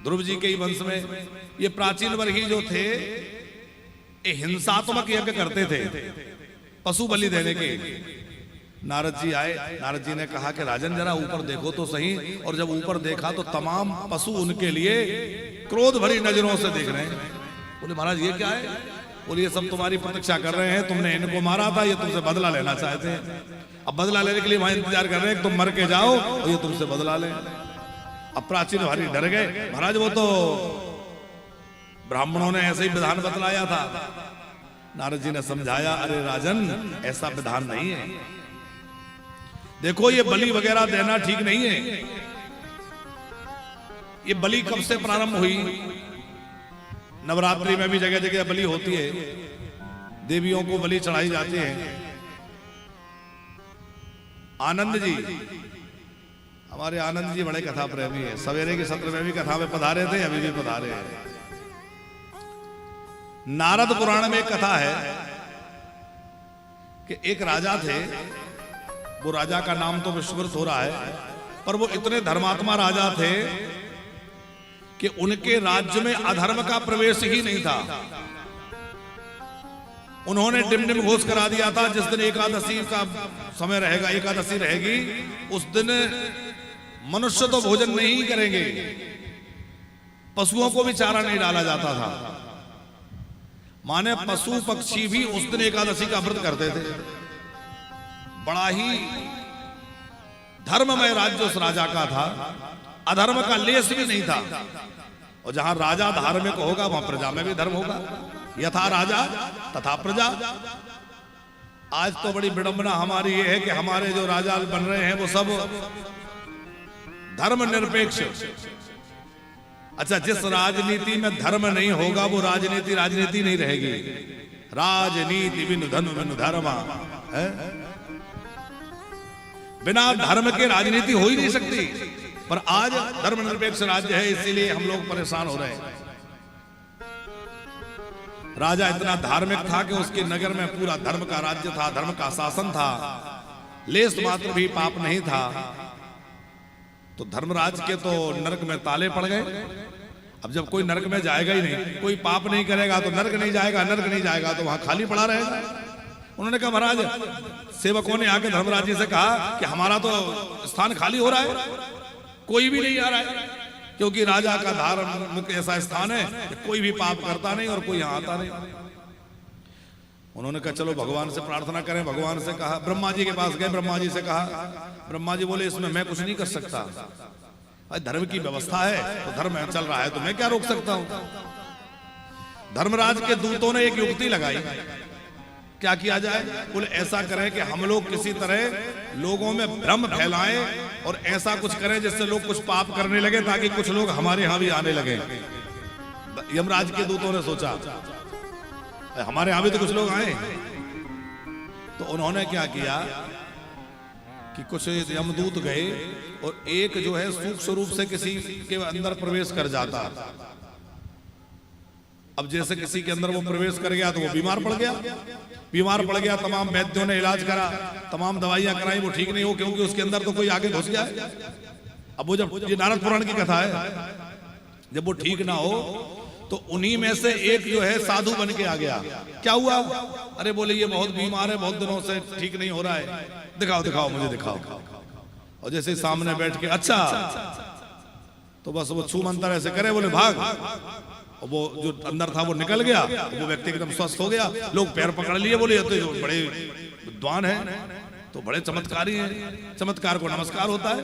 ध्रुव जी के ही वंश में ये प्राचीन वर्गी जो थे ये हिंसात्मक यज्ञ करते थे पशु बलि देने के। नारद जी आए, नारद जी ने कहा कि राजन जरा ऊपर देखो तो सही। और जब ऊपर देखा तो तमाम पशु उनके लिए क्रोध भरी नजरों से देख रहे हैं। बोले महाराज ये क्या है? बोले ये सब तुम्हारी प्रतीक्षा कर रहे हैं, तुमने इनको मारा था, ये तुमसे बदला लेना चाहते हैं। अब बदला लेने के लिए वहां इंतजार कर रहे हैं तुम मर के जाओ और ये तुमसे बदला लें। अब प्राचीन भारी डर गए। महाराज वो तो ब्राह्मणों ने ऐसे ही विधान बतलाया था। नारद जी ने समझाया, अरे राजन ऐसा विधान नहीं है, देखो ये बलि वगैरह देना ठीक नहीं है। ये बलि कब से प्रारंभ हुई? नवरात्रि में भी जगह जगह बलि होती है, देवियों को बलि चढ़ाई जाती है। आनंद जी, हमारे आनंद जी बड़े कथा प्रेमी है, सवेरे के सत्र में भी कथा में पधारे थे, अभी भी पधारे हैं। नारद पुराण में एक कथा है कि एक राजा थे, वो राजा का नाम तो विस्मृत हो रहा है, पर वो इतने धर्मात्मा राजा थे कि उनके राज्य में अधर्म का प्रवेश ही नहीं था। उन्होंने डिमडिम घोष करा दिया था, जिस दिन एकादशी का समय रहेगा, एकादशी रहेगी, उस दिन मनुष्य तो भोजन नहीं करेंगे, पशुओं को भी चारा नहीं डाला जाता था। माने पशु पक्षी भी उस दिन एकादशी का व्रत करते थे। बड़ा ही धर्ममय राज्य उस राजा का था, अधर्म का लेस भी नहीं था। और जहां राजा धार्मिक होगा वहां प्रजा में भी धर्म होगा, यथा राजा तथा प्रजा। आज तो बड़ी विडंबना हमारी ये है कि हमारे जो राजा बन रहे हैं वो सब धर्म निरपेक्ष। अच्छा, जिस राजनीति में धर्म नहीं होगा वो राजनीति राजनीति नहीं रहेगी। राजनीति बिनु धर्म बिनु धर्मा है, बिना धर्म के राजनीति हो ही नहीं सकती। पर आज धर्मनिरपेक्ष राज्य है, इसीलिए हम लोग परेशान हो रहे हैं। राजा इतना धार्मिक था कि उसके नगर में पूरा धर्म का राज्य था, धर्म का शासन था, लेस मात्र भी पाप नहीं था। तो धर्मराज के तो नरक में ताले पड़ गए। अब जब कोई नरक में जाएगा ही नहीं, कोई पाप नहीं करेगा तो नरक नहीं जाएगा, नरक नहीं जाएगा तो वहां खाली पड़ा रहेगा। उन्होंने कहा महाराज, सेवकों ने आके धर्मराज जी से कहा कि हमारा तो स्थान खाली हो रहा है, कोई भी नहीं आ रहा है, क्योंकि राजा का धार्मिक ऐसा स्थान है कि कोई भी पाप करता नहीं और कोई यहां आता नहीं। उन्होंने कहा चलो भगवान से प्रार्थना करें। भगवान से कहा, ब्रह्मा जी के पास गए, ब्रह्मा जी से कहा। ब्रह्मा जी बोले इसमें मैं कुछ नहीं कर सकता, धर्म की व्यवस्था है तो धर्म चल रहा है तो मैं क्या रोक सकता हूं। धर्मराज के दूतों ने एक युक्ति लगाई, क्या किया जाए? बोले ऐसा करें कि हम लोग किसी तरह लोगों में भ्रम फैलाएं और ऐसा कुछ करें जिससे लोग कुछ पाप करने लगे, ताकि कुछ लोग हमारे यहां भी आने लगे। यमराज के दूतों ने सोचा हमारे यहां भी तो कुछ लोग आए। तो उन्होंने क्या किया कि कुछ यमदूत गए और एक जो है सूक्ष्म रूप से किसी के अंदर प्रवेश कर जाता। अब जैसे किसी के अंदर वो प्रवेश कर गया तो वो बीमार पड़ गया, तमाम वैद्यों ने इलाज करा, तमाम दवाइयां कराई, वो ठीक नहीं हो, क्योंकि उसके अंदर तो कोई आगे घुस गया है। अब वो जब, ये नारद पुराण की कथा है, जब वो ठीक ना हो तो उन्हीं में से एक जो है साधु बन के आ गया। क्या हुआ? अरे बोले ये बहुत बीमार है, बहुत दिनों से ठीक नहीं हो रहा है, दिखाओ मुझे दिखाओ। और जैसे सामने बैठ के अच्छा, तो बस वो छू मंतर ऐसे करे, बोले भाग। और वो जो अंदर था वो निकल गया, वो व्यक्ति एकदम स्वस्थ हो गया। लोग पैर पकड़ लिए, बोले ये तो बड़े विद्वान है, तो बड़े चमत्कारी हैं, चमत्कार को नमस्कार होता है।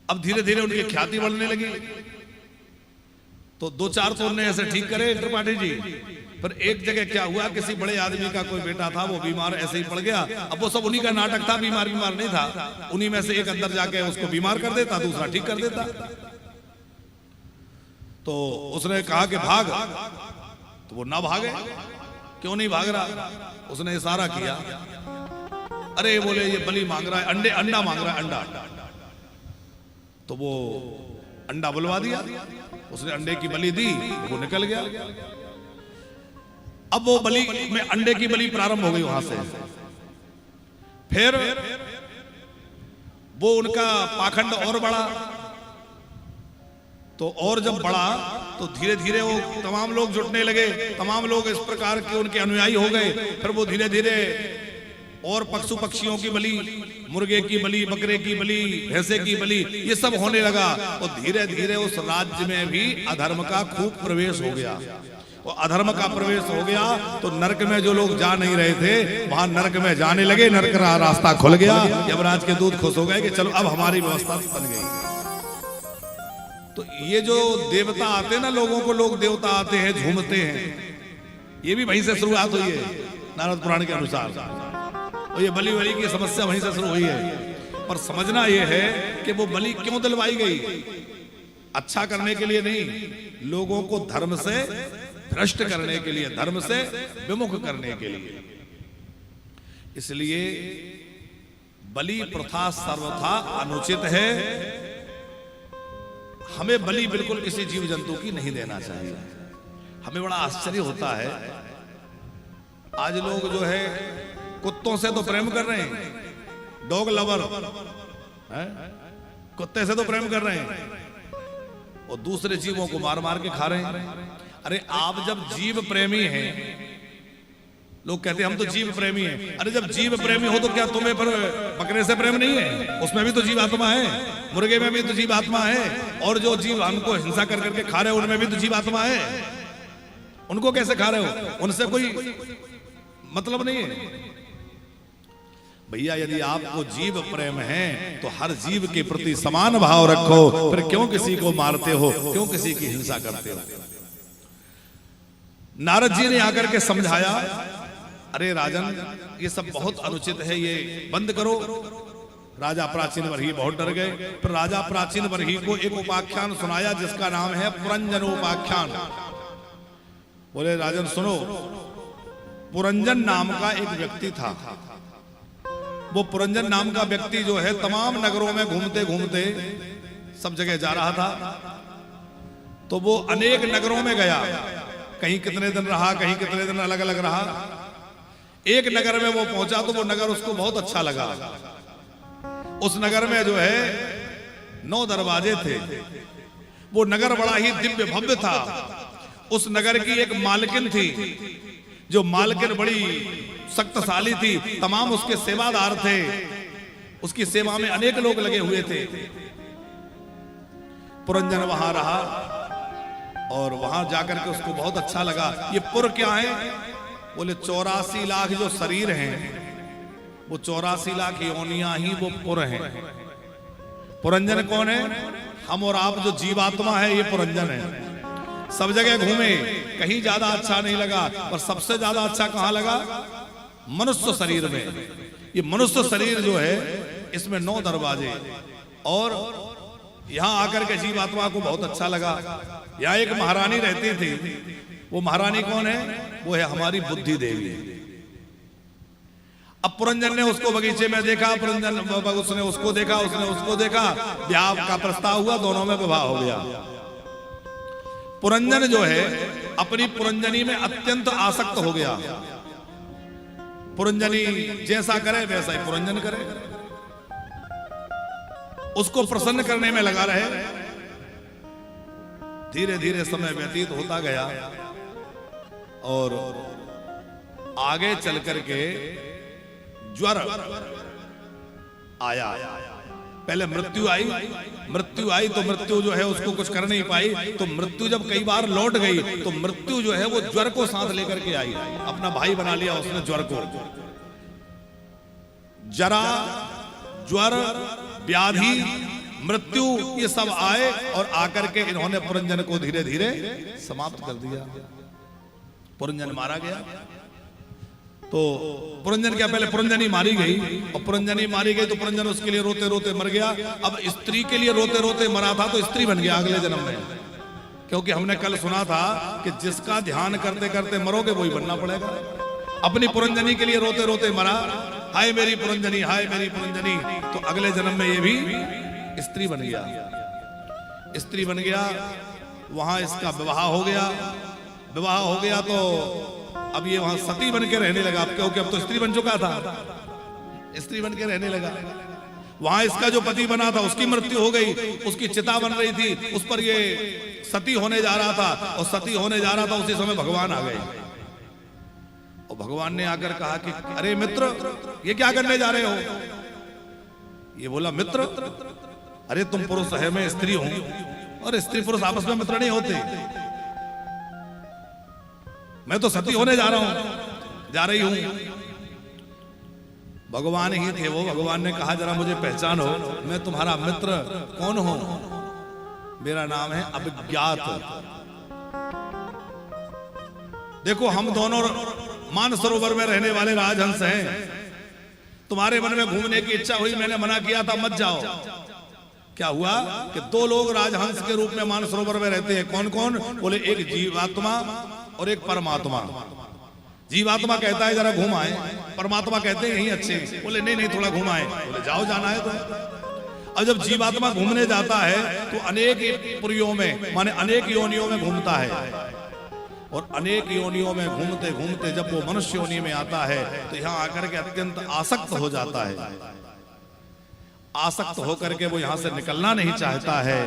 अब धीरे धीरे उनकी ख्याति बढ़ने लगी। तो दो चार तो उन्हें ऐसे ठीक करे त्रिपाठी जी। पर एक जगह क्या हुआ, किसी बड़े आदमी का कोई बेटा था, वो बीमार ऐसे ही पड़ गया। अब वो सब उन्हीं का नाटक था, बीमार नहीं था। उन्हीं में से एक अंदर जाके उसको बीमार कर देता, दूसरा ठीक कर देता। तो उसने कहा कि भाग, तो वो ना भागे। क्यों नहीं भाग रहा? उसने इशारा किया, अरे बोले ये बलि मांग रहा है, अंडा मांग रहा है, अंडा। तो वो अंडा बुलवा दिया, उसने अंडे की बलि दी, वो निकल गया। अब वो बलि में अंडे की बलि प्रारंभ हो गई वहां से। फिर वो उनका पाखंड और बढ़ा। तो और जब बढ़ा तो धीरे धीरे वो तमाम लोग जुटने लगे, तमाम लोग इस प्रकार के उनके अनुयायी हो गए। फिर वो धीरे धीरे और पशु पक्षियों की बलि, मुर्गे की बलि, बकरे की बलि, भैंसे की बलि, ये सब होने लगा। और धीरे धीरे उस राज्य में भी अधर्म का खूब प्रवेश हो गया। और अधर्म का प्रवेश हो गया तो नरक में जो लोग जा नहीं रहे थे वहां नरक में जाने लगे। नरक का रास्ता खुल गया। यमराज के दूत खुश हो गए कि चलो अब हमारी व्यवस्था बन गई। तो ये जो देवता आते हैं ना, लोगों को लोग देवता आते हैं, झूमते हैं, ये भी वहीं से शुरुआत हुई है नारद पुराण के अनुसार। और ये बलि बलि की समस्या वहीं से शुरू हुई है। पर समझना ये है कि वो बलि क्यों दिलवाई गई? अच्छा करने के लिए नहीं, लोगों को धर्म से भ्रष्ट करने के लिए, धर्म से विमुख करने के लिए। इसलिए बलि प्रथा सर्वथा अनुचित है। हमें बलि बिल्कुल किसी जीव जंतु की नहीं देना चाहिए। हमें बड़ा आश्चर्य होता है, आज लोग जो है कुत्तों से तो प्रेम कर रहे हैं, डॉग लवर है, कुत्ते से तो प्रेम कर रहे हैं, और दूसरे जीवों को मार मार के खा रहे हैं। अरे आप जब जीव प्रेमी हैं, लोग कहते हैं हम तो जीव प्रेमी हैं। अरे जब जीव प्रेमी हो तो क्या तुम्हें पर बकरे से प्रेम नहीं है? उसमें भी तो जीव आत्मा है, मुर्गे में भी तो जीव आत्मा है, और जो जीव हमको हिंसा कर करके खा रहे हो उनमें भी तो जीव आत्मा है। उनको कैसे खा रहे हो? उनसे कोई मतलब नहीं है। भैया यदि आपको जीव प्रेम है तो हर जीव के प्रति समान भाव रखो। फिर क्यों किसी को मारते हो, क्यों किसी की हिंसा करते हो? नारद जी ने आकर के समझाया, अरे राजन ये सब बहुत अनुचित है, ये बंद करो। राजा प्राचीन बरही बहुत डर गए। फिर राजा प्राचीन बरही को एक उपाख्यान सुनाया जिसका नाम है पुरंजन उपाख्यान। बोले राजन सुनो, पुरंजन नाम का एक व्यक्ति था। वो पुरंजन नाम का व्यक्ति जो है तमाम नगरों में घूमते घूमते सब जगह जा रहा था। तो वो अनेक नगरों में गया, कहीं कितने दिन रहा, कहीं कितने दिन अलग अलग रहा। एक नगर में वो पहुंचा तो वो नगर उसको बहुत अच्छा लगा। उस नगर में जो है 9 दरवाजे थे। वो नगर बड़ा ही दिव्य भव्य था। उस नगर की एक मालकिन थी, जो मालकिन बड़ी शक्तिशाली थी। तमाम उसके सेवादार थे, उसकी सेवा में अनेक लोग लगे हुए थे। पुरंजन वहां रहा और वहां जाकर के उसको बहुत अच्छा लगा। ये पुर क्या है? बोले 84 लाख जो शरीर हैं वो 84 लाख योनियां ही वो पुर हैं। पुरंजन कौन है? हम और आप जो जीवात्मा है ये पुरंजन है। सब जगह घूमे, कहीं ज्यादा अच्छा नहीं लगा, पर सबसे ज्यादा अच्छा कहां लगा? मनुष्य शरीर में। ये मनुष्य शरीर जो है इसमें 9 दरवाजे, और यहां आकर के जीवात्मा को बहुत अच्छा लगा। यहाँ एक महारानी रहती थी। वो महारानी कौन है? वो है हमारी बुद्धि देवी। अब पुरंजन ने उसको बगीचे में देखा, पुरंजन उसने उसको देखा, उसने उसको देखा, ब्याह का प्रस्ताव हुआ, दोनों में विवाह हो गया। पुरंजन जो है अपनी पुरंजनी में अत्यंत आसक्त हो गया। पुरंजनी जैसा करे वैसा ही पुरंजन करे, उसको प्रसन्न करने में लगा रहे। धीरे धीरे समय व्यतीत होता गया और आगे चल करके ज्वर आया। पहले मृत्यु आई। मृत्यु आई तो मृत्यु जो है उसको कुछ कर नहीं पाई। तो मृत्यु जब कई बार लौट गई तो मृत्यु जो है वो ज्वर को साथ लेकर के आई। अपना भाई बना लिया उसने ज्वर को। जरा, ज्वर, व्याधि, मृत्यु ये सब आए और आकर के इन्होंने पुरंजन को धीरे धीरे समाप्त कर दिया। पुरंजन मारा गया। तो पुरंजन क्या, पहले पुरंजनी मारी गई, और पुरंजनी मारी गई तो पुरंजन उसके लिए रोते रोते मर गया। अब स्त्री के लिए रोते रोते मरा था तो स्त्री बन गया अगले जन्म में। क्योंकि हमने कल सुना था कि जिसका ध्यान करते करते मरोगे वही बनना पड़ेगा। अपनी पुरंजनी के लिए रोते रोते मरा, हाय मेरी पुरंजनी, हाय मेरी पुरंजनी। तो अगले जन्म में ये भी स्त्री बन गया। स्त्री बन गया, वहां इसका विवाह हो गया। विवाह हो गया तो अब ये वहां सती बन के रहने लगा। क्योंकि अब तो स्त्री बन चुका था, स्त्री बन के रहने लगा। वहां इसका जो पति बना था उसकी मृत्यु हो गई, उसकी चिता बन रही थी, उस पर ये सती होने जा रहा था, और सती होने जा रहा था उसी समय भगवान आ गए। और भगवान ने आकर कहा कि अरे मित्र, ये क्या करने जा रहे हो? ये बोला मित्र, अरे तुम पुरुष है, मैं स्त्री हूं, और स्त्री पुरुष आपस में मित्र नहीं होते। मैं तो सती होने जा रही हूं। भगवान ही थे वो। भगवान ने कहा जरा मुझे पहचानो, मैं तुम्हारा मित्र कौन हूं? मेरा नाम है अभिज्ञात। देखो हम दोनों मानसरोवर में रहने वाले राजहंस हैं। तुम्हारे मन में घूमने की इच्छा हुई, मैंने मना किया था मत जाओ। क्या हुआ कि दो लोग राजहंस के रूप में मानसरोवर में रहते हैं। कौन कौन? बोले एक जीवात्मा और एक परमात्मा। जीवात्मा कहता है जरा घूम आए, परमात्मा कहते हैं यही अच्छे। बोले नहीं नहीं, थोड़ा घुमाए। बोले जाओ, जाना है तो। अब जब जीवात्मा घूमने जाता है तो अनेक पुरियों में, माने अनेक योनियों में घूमता है, और अनेक योनियों में घूमते घूमते जब वो मनुष्य योनि में आता है तो यहाँ आकर के अत्यंत आसक्त हो जाता है। आसक्त होकर के वो यहाँ से निकलना नहीं चाहता है,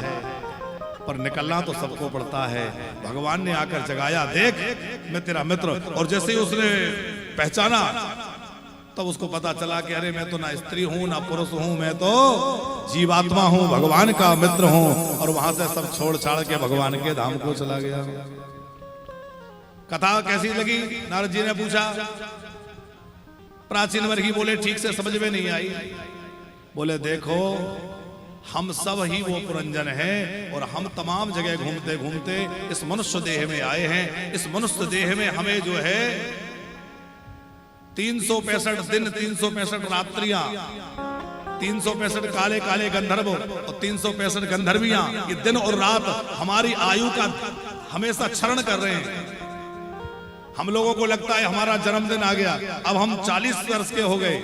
पर निकलना तो सबको पड़ता है। भगवान ने आकर जगाया, देख मैं तेरा मित्र। और जैसे ही उसने पहचाना तब उसको पता चला कि अरे मैं तो ना स्त्री हूं ना पुरुष हूं, मैं तो जीवात्मा हूं, भगवान का मित्र हूं। और वहां से सब छोड़ छाड़ के भगवान के धाम को चला गया। कथा कैसी लगी? नारद जी ने पूछा। प्राचीन वर्गी बोले ठीक से समझ में नहीं आई। बोले देखो हम सब ही वो पुरंजन हैं, और हम तमाम जगह घूमते घूमते इस मनुष्य देह में आए हैं। इस मनुष्य देह में हमें जो है 365 दिन 365 रात्रियां, 365 काले काले गंधर्व और 365 गंधर्वियां, ये दिन और रात हमारी आयु का हमेशा क्षरण कर रहे हैं। हम लोगों को लगता है हमारा जन्मदिन आ गया, अब हम 40 वर्ष के हो गए।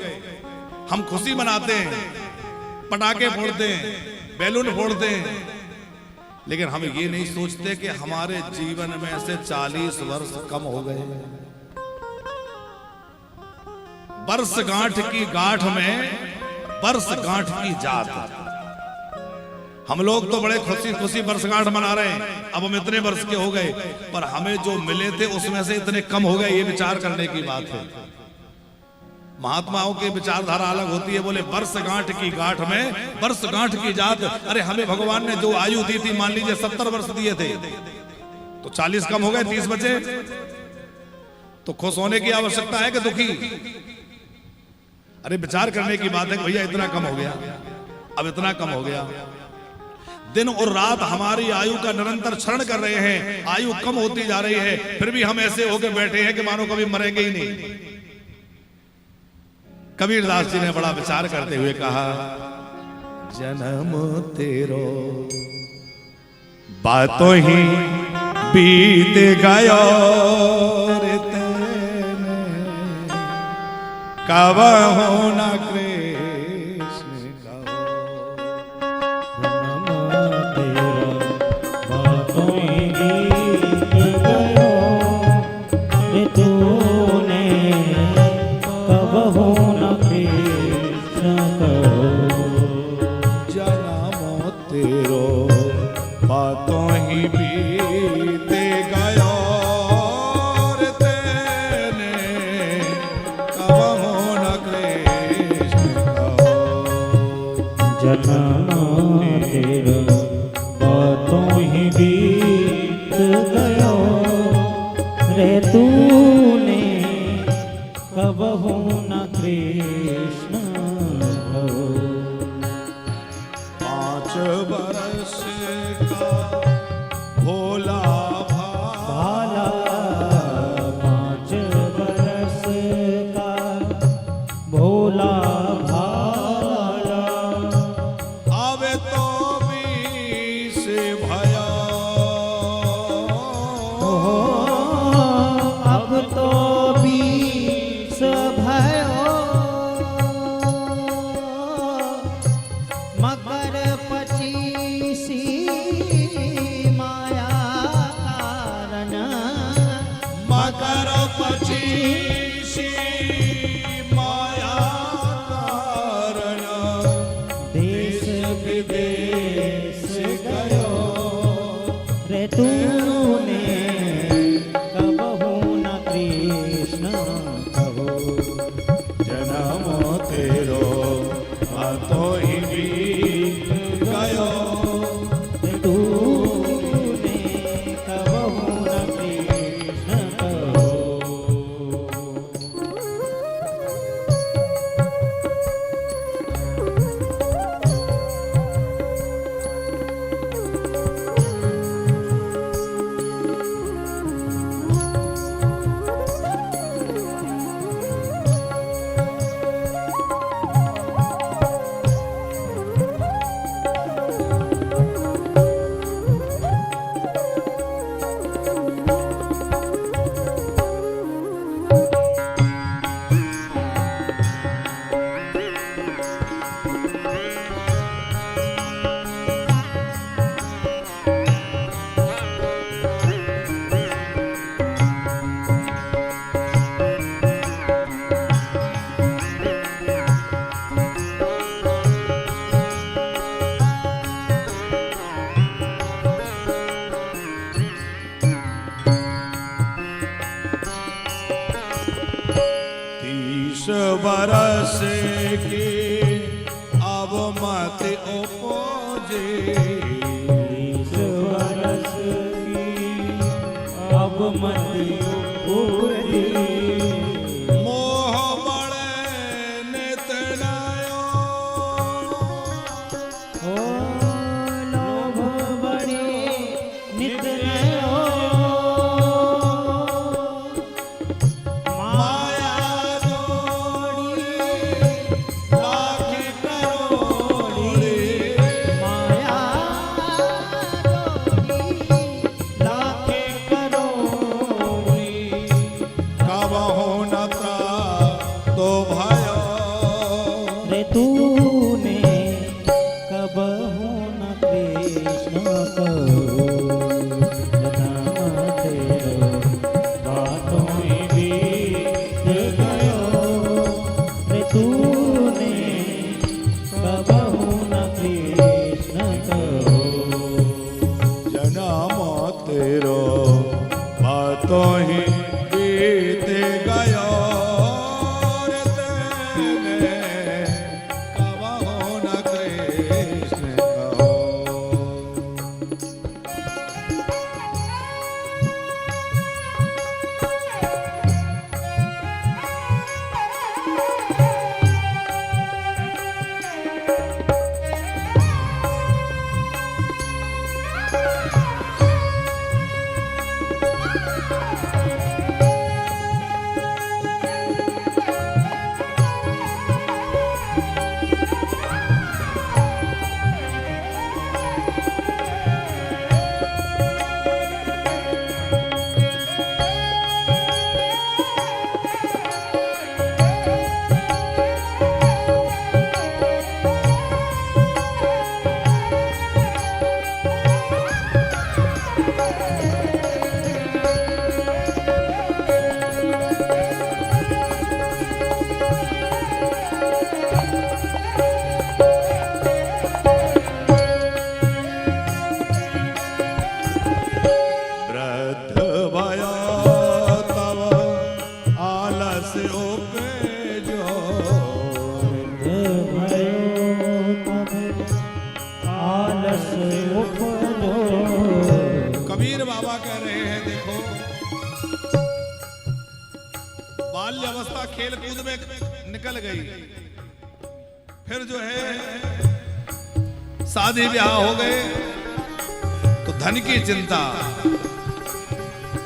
हम खुशी मनाते हैं, पटाखे फोड़ते हैं, बैलून फोड़ते हैं, लेकिन हम ये नहीं सोचते कि हमारे जीवन में से 40 वर्ष कम हो गए। वर्षगांठ की गांठ में वर्षगांठ की जात। हम लोग तो बड़े खुशी खुशी वर्षगांठ मना रहे हैं, अब हम इतने वर्ष के हो गए, पर हमें जो मिले थे उसमें से इतने कम हो गए, ये विचार करने की बात है। महात्माओं की विचारधारा अलग होती है। बोले वर्षगांठ की गांठ में वर्षगांठ की जात। अरे हमें भगवान ने जो आयु दी थी, मान लीजिए 70 वर्ष दिए थे, तो 40 कम हो गए, 30 बचे, तो खुश होने की आवश्यकता है कि दुखी? अरे विचार करने की बात है कि भैया इतना कम हो गया, अब इतना कम हो गया। दिन और रात हमारी आयु का निरंतर क्षरण कर रहे हैं, आयु कम होती जा रही है, फिर भी हम ऐसे होकर बैठे हैं कि मानो कभी मरेंगे ही नहीं। कबीरदास जी ने बड़ा विचार करते हुए कहा, जन्म तेरो बातों ही बीत गयो रे तेने, कब हो न कृष्ण मकर 25 रे तूने कबहू न कृष्ण कहो जन्म तेरो आ तो ही बीत गयो रे तूने कबहू न कृष्ण कहो बरस के अब मत उपजे बरस की अब मत उपजे मोह बड़े नित नयो ओ लोभ बड़े नित नयो तूने कबहू न कृष्ण कहो जन्म तेरो बातों में बीत गयो रे तूने कबहू न कृष्ण कहो जन्म तेरो बातों ही बीत गयो कबीर बाबा कह रहे हैं देखो बाल्य अवस्था खेल कूद में निकल गई, फिर जो है शादी ब्याह हो गए तो धन की चिंता,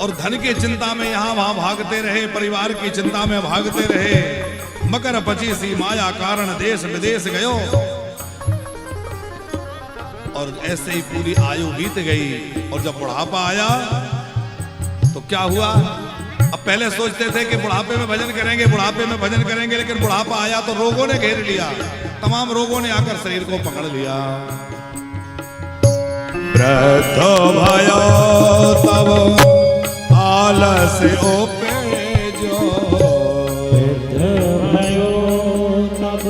और धन की चिंता में यहां वहां भागते रहे, परिवार की चिंता में भागते रहे। मकर पची सी माया कारण देश विदेश गयो, और ऐसे ही पूरी आयु बीत गई। और जब बुढ़ापा आया तो क्या हुआ? अब पहले सोचते थे कि बुढ़ापे में भजन करेंगे, बुढ़ापे में भजन करेंगे, लेकिन बुढ़ापा आया तो रोगों ने घेर लिया, तमाम रोगों ने आकर शरीर को पकड़ लिया। वृद्ध भयो तब आलस उपजो, वृद्ध भयो तब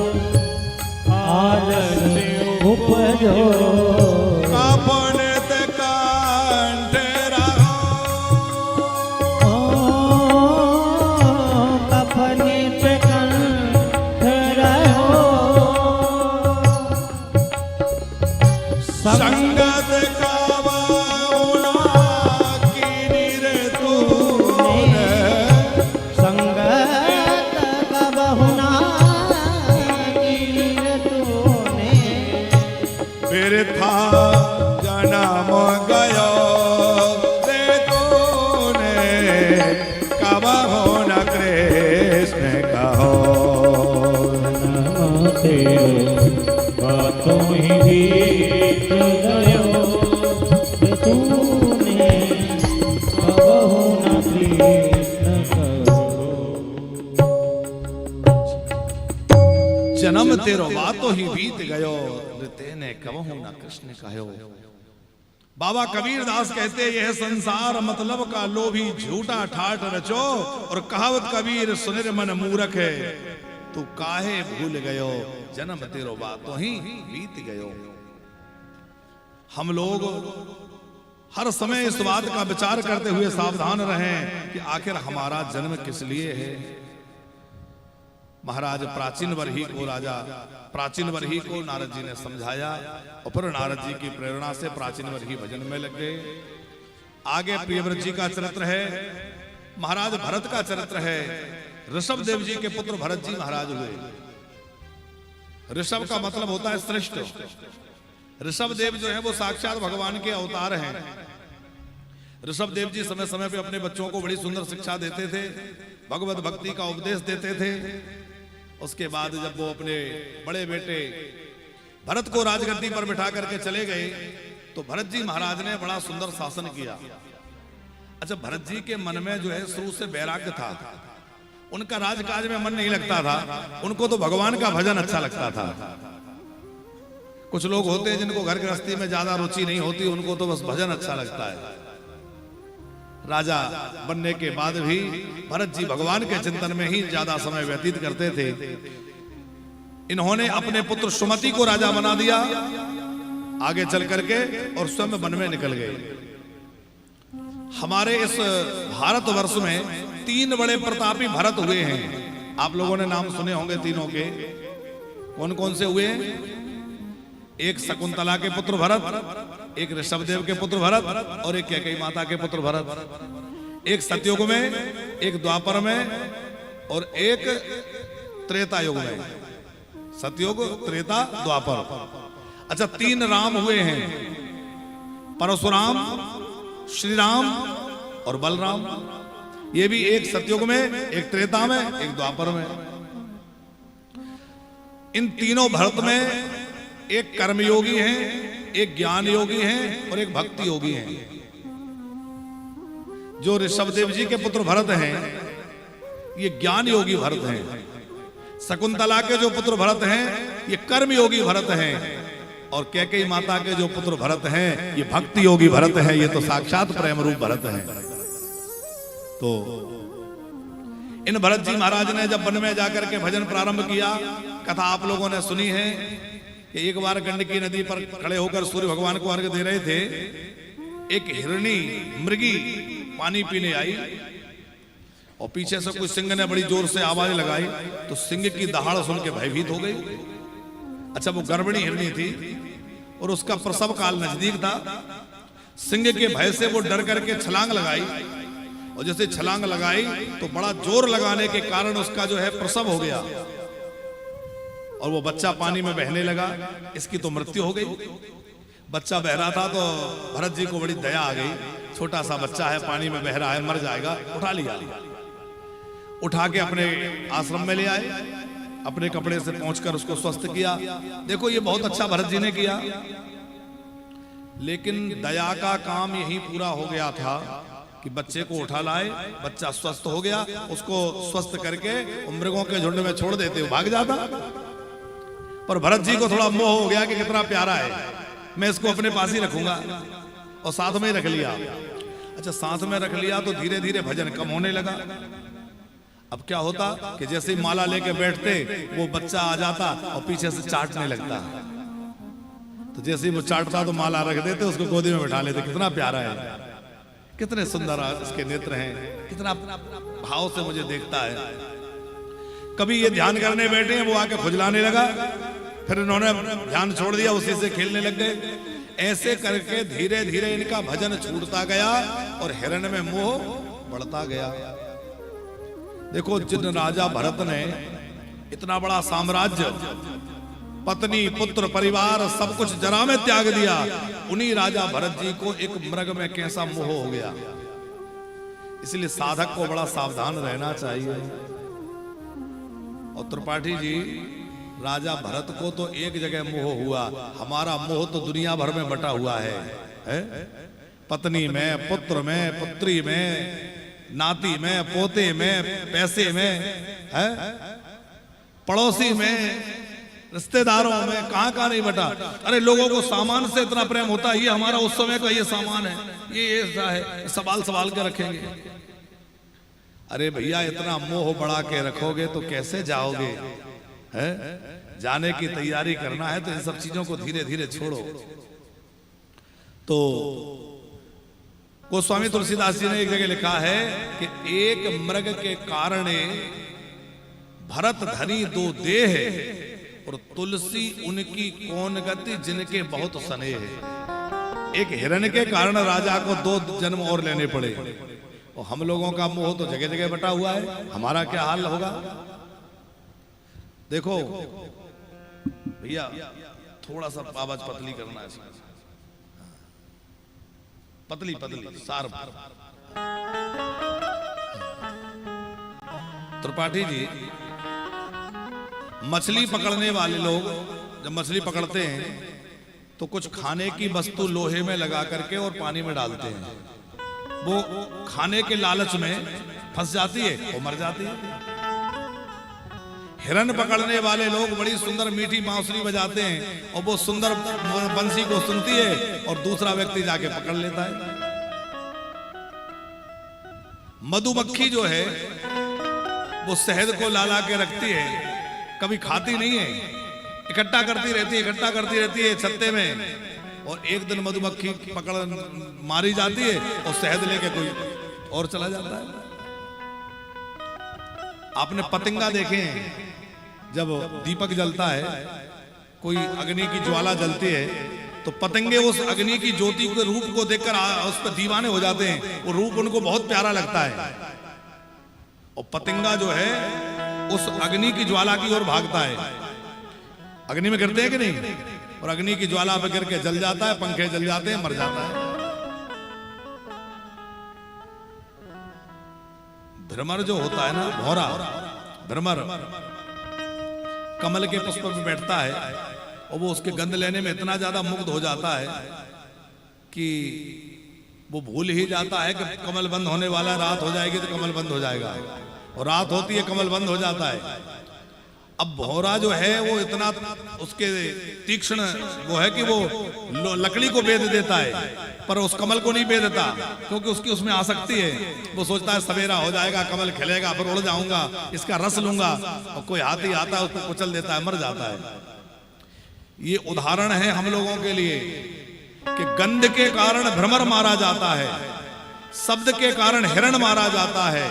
आलस उपजो, कापन ते कंठ तेरो बातो ही बीत गयो, तेने कबहू ना कृष्ण कहो। बाबा कबीर दास कहते यह संसार मतलब का लोभी झूठा ठाठ रचो, और कहावत कबीर सुनिर मन मूरख है, तू काहे भूल गयो, जन्म तेरो बातो ही बीत गयो। हम लोग हर समय इस बात का विचार करते हुए सावधान रहें कि आखिर हमारा जन्म किस लिए है। महाराज प्राचीन वर्ही को राजा प्राचीन वर्ही को नारद जी ने समझाया, और फिर नारद जी की प्रेरणा से प्राचीन वर्ही भजन में लग गए। आगे प्रियव्रत जी का चरित्र है, महाराज भरत का चरित्र है। ऋषभ देव जी के पुत्र भरत जी महाराज हुए। ऋषभ का मतलब होता है श्रेष्ठ। ऋषभ देव जो है वो साक्षात भगवान के अवतार हैं। ऋषभ देव जी समय समय पे अपने बच्चों को बड़ी सुंदर शिक्षा देते थे, भगवत भक्ति का उपदेश देते थे। उसके बाद जब वो अपने बड़े बेटे भरत को राजगद्दी पर बिठा करके चले गए, तो भरत जी महाराज ने बड़ा सुंदर शासन किया। अच्छा, भरत जी के मन में जो है शुरू से वैराग्य था, उनका राजकाज में मन नहीं लगता था, उनको तो भगवान का भजन अच्छा लगता था। कुछ लोग होते हैं जिनको घर गृहस्थी में ज्यादा रुचि नहीं होती, उनको तो बस भजन अच्छा लगता है। राजा बनने के बाद भी भरत जी भगवान के चिंतन में ही ज्यादा समय व्यतीत करते थे। इन्होंने अपने पुत्र सुमति को राजा बना दिया आगे चल करके, और स्वयं वन में निकल गए। हमारे इस भारतवर्ष में 3 बड़े प्रतापी भरत हुए हैं। आप लोगों ने नाम सुने होंगे तीनों के। कौन कौन से हुए? एक शकुंतला के पुत्र भरत, एक ऋषभदेव के पुत्र भरत, और एक कैकेयी माता के पुत्र भरत। एक सतयुग में, एक द्वापर में, और एक त्रेता युग में। सतयुग, त्रेता, द्वापर। अच्छा, 3 राम हुए हैं, परशुराम, श्री राम और बलराम। ये भी एक सतयुग में, एक त्रेता में, एक द्वापर में। इन तीनों भरत में एक कर्मयोगी है, एक ज्ञान योगी है, और एक भक्ति योगी है। जो ऋषभदेव जी के पुत्र भरत हैं, ये ज्ञान योगी भरत हैं। शकुंतला के जो पुत्र भरत हैं, ये कर्म योगी भरत हैं। और कैकेयी माता के जो पुत्र भरत हैं, ये भक्ति योगी भरत हैं। ये तो साक्षात प्रेम रूप भरत हैं। तो इन भरत जी महाराज ने जब वन में जाकर के भजन प्रारंभ किया, कथा आप लोगों ने सुनी है कि एक बार गंडकी नदी पर खड़े होकर सूर्य भगवान को अर्घ्य दे रहे थे। एक हिरणी मृगी पानी पीने आई, और पीछे से कोई सिंह ने बड़ी जोर से आवाज लगाई, तो सिंह की दहाड़ सुन के भयभीत हो गई। अच्छा, वो गर्भिणी हिरणी थी और उसका प्रसव काल नजदीक था। सिंह के भय से वो डर करके छलांग लगाई, और जैसे छलांग लगाई तो बड़ा जोर लगाने के कारण उसका जो है प्रसव हो गया, और वो बच्चा पानी में बहने लगा। इसकी तो मृत्यु हो गई। बच्चा बह रहा था तो भरत जी को बड़ी दया आ गई। छोटा सा बच्चा है, पानी में बह रहा है, मर जाएगा। उठा लिया, उठा के अपने आश्रम में ले आए, अपने कपड़े से पहुंचकर उसको स्वस्थ किया। देखो, ये बहुत अच्छा भरत जी ने किया। लेकिन दया का काम यही पूरा हो गया था कि बच्चे को उठा लाए, बच्चा स्वस्थ हो गया, उसको स्वस्थ करके मृगों के झुंड में छोड़ देते, भाग जाता। पर भरत जी को थोड़ा मोह हो गया कि कितना प्यारा है, मैं इसको अपने पास ही रखूंगा, और साथ में ही रख लिया। अच्छा, साथ में रख लिया तो धीरे धीरे भजन कम होने लगा। अब क्या होता कि जैसे ही माला लेके बैठते, वो बच्चा आ जाता और पीछे से चाटने लगता। तो जैसे ही वो चाटता तो माला रख देते, उसको गोदी में बिठा लेते। कितना प्यारा है, कितने सुंदर इसके नेत्र हैं, कितना भाव से मुझे देखता है। कभी ये ध्यान करने बैठे हैं, वो आके खुजलाने लगा, फिर इन्होंने ध्यान छोड़ दिया, उसी से खेलने लग गए। ऐसे करके धीरे धीरे इनका भजन छूटता गया और हिरण में मोह बढ़ता गया। देखो, जिन राजा भरत ने इतना बड़ा साम्राज्य, पत्नी, पुत्र, परिवार सब कुछ जरा में त्याग दिया, उन्हीं राजा भरत जी को एक मृग में कैसा मोह हो गया। इसलिए साधक को बड़ा सावधान रहना चाहिए। और त्रिपाठी जी, राजा भरत को तो एक जगह मोह हुआ, हमारा मोह तो दुनिया भर में बटा हुआ है? पत्नी में, पुत्र में, पुत्री में, नाती में, पोते में, पैसे में, है, पड़ोसी में, रिश्तेदारों में कहाँ नहीं बटा। अरे लोगों को सामान से इतना प्रेम होता है, ये हमारा उस समय का ये सामान है, ये ऐसा है, संभाल के रखेंगे। अरे भैया इतना मोह बढ़ा के रखोगे तो कैसे जाओगे? है जाने की तैयारी करना है तो इन सब चीजों को धीरे धीरे छोड़ो। तो गोस्वामी तुलसीदास जी ने एक जगह लिखा है कि एक मृग के कारण भरत धरी दो देह, और तुलसी उनकी कौन गति जिनके बहुत स्नेह है। एक हिरण के कारण राजा को 2 जन्म और लेने पड़े, और हम लोगों का मोह तो जगह जगह बटा हुआ है। हमारा क्या हाल होगा? देखो भैया थोड़ा सा आवाज पतली करना है, पतली सार। त्रिपाठी जी, मछली पकड़ने वाले लोग जब मछली पकड़ते हैं तो कुछ खाने की वस्तु लोहे में लगा करके और पानी में डालते हैं। वो खाने के लालच में फंस जाती है, वो मर जाती है। हिरण पकड़ने वाले लोग बड़ी सुंदर मीठी बांसुरी बजाते हैं, और वो सुंदर बंसी को सुनती है और दूसरा व्यक्ति जाके पकड़ लेता है। मधुमक्खी जो है वो शहद को लाला के रखती है, कभी खाती नहीं है, इकट्ठा करती रहती है छत्ते में, और एक दिन मधुमक्खी पकड़ मारी जाती है और शहद लेके कोई और चला जाता है। आपने पतंगा देखे हैं? जब दीपक जलता है, कोई अग्नि की ज्वाला जलती है, तो पतंगे उस अग्नि की ज्योति के रूप को देखकर उस पर दीवाने हो जाते हैं। वो रूप उनको बहुत प्यारा लगता है, और पतंगा जो है उस अग्नि की ज्वाला की ओर भागता है। अग्नि में गिरते हैं कि नहीं? और अग्नि की ज्वाला पर गिर के जल जाता है, पंखे जल जाते हैं, मर जाता है। भ्रमर जो होता है ना, भौरा भ्रमर, कमल के पुष्प पे बैठता है, और वो उसके गंध लेने में इतना ज्यादा मुग्ध हो जाता है कि वो भूल ही जाता है कि कमल बंद होने वाला, रात हो जाएगी तो कमल बंद हो जाएगा, और रात होती है कमल बंद हो जाता है। अब भौरा जो है वो इतना उसके तीक्ष्ण वो है कि वो लकड़ी को बेध देता है, पर उस कमल को नहीं बेधता, क्योंकि उसकी उसमें आसक्ति है। वो सोचता है सवेरा हो जाएगा, कमल खिलेगा, फिर उड़ जाऊंगा, इसका रस लूंगा, और कोई हाथी आता है उसको कुचल देता है, मर जाता है। ये उदाहरण है हम लोगों के लिए कि गंध के कारण भ्रमर मारा जाता है, शब्द के कारण हिरण मारा जाता है,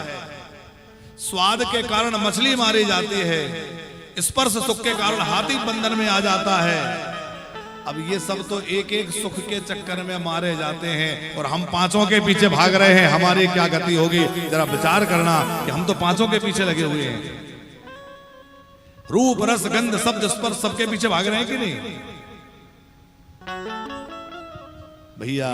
स्वाद के कारण मछली मारी जाती है, स्पर्श सुख के कारण हाथी बंधन में आ जाता है। अब ये सब तो एक एक सुख के चक्कर में मारे जाते हैं, और हम 5 के पीछे भाग रहे हैं। हमारी क्या गति होगी? जरा विचार करना कि हम तो 5 के पीछे लगे हुए हैं। रूप रस गंध शब्द स्पर्श सबके पीछे भाग रहे हैं कि नहीं? भैया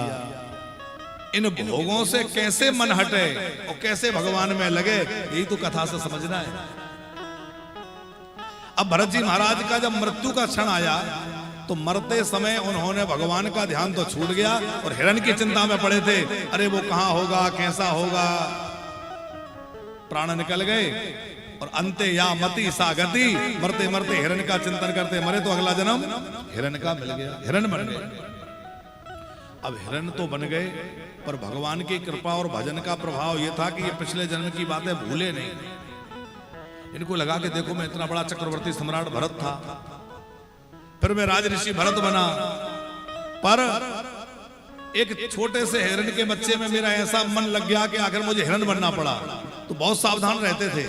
इन भोगों से कैसे मन हटे और कैसे भगवान में लगे, यही तो कथा से समझना है। अब भरत जी महाराज का जब मृत्यु का क्षण आया तो मरते समय उन्होंने भगवान का ध्यान तो छूट गया, और हिरण की चिंता में पड़े थे। अरे वो कहां होगा, कैसा होगा। प्राण निकल गए, और अंते या मति सा गति, मरते मरते हिरण का चिंतन करते मरे तो अगला जन्म हिरण का मिल गया, हिरण बन गए। अब हिरण तो बन गए, पर भगवान की कृपा और भजन का प्रभाव यह था कि ये पिछले जन्म की बातें भूले नहीं। इनको लगा कि देखो मैं इतना बड़ा चक्रवर्ती सम्राट भरत था, फिर मैं राजऋषि भरत बना, पर एक छोटे से हिरण के बच्चे में मेरा ऐसा मन लग गया कि आखिर मुझे हिरण बनना पड़ा। तो बहुत सावधान रहते थे,